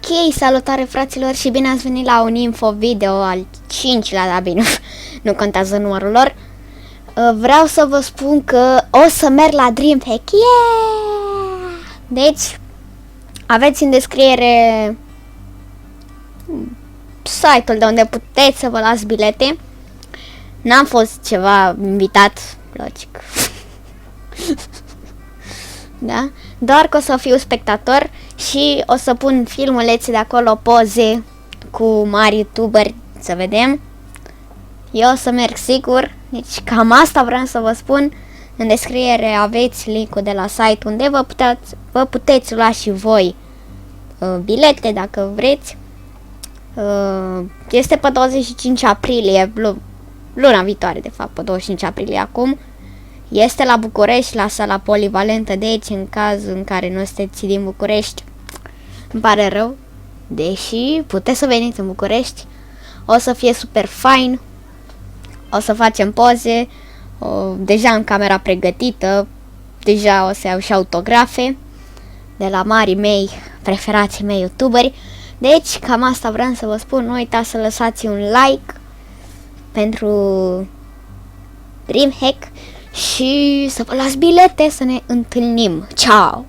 Ok, salutare fraților și bine ați venit la un info video al 5-lea, dar bine, nu contează numărul lor. Vreau să vă spun că o să merg la DreamHack. Yeah! Deci, aveți în descriere site-ul de unde puteți să vă las bilete. N-am fost ceva invitat, logic. Da? Doar că o să fiu spectator și o să pun filmulețe de acolo, poze cu mari youtuberi, să vedem. Eu o să merg sigur, deci cam asta vreau să vă spun. În descriere aveți linkul de la site unde vă puteți lua și voi bilete dacă vreți. Este pe 25 aprilie, luna viitoare de fapt, pe 25 aprilie acum. Este la București, la sala polivalentă, deci în cazul în care nu sunteți din București, îmi pare rău, deși puteți să veniți în București, o să fie super fain, o să facem poze, deja am camera pregătită, deja o să iau și autografe de la marii mei, preferații mei youtuberi, deci cam asta vreau să vă spun, nu uitați să lăsați un like pentru DreamHack și să vă las bilete să ne întâlnim. Ciao!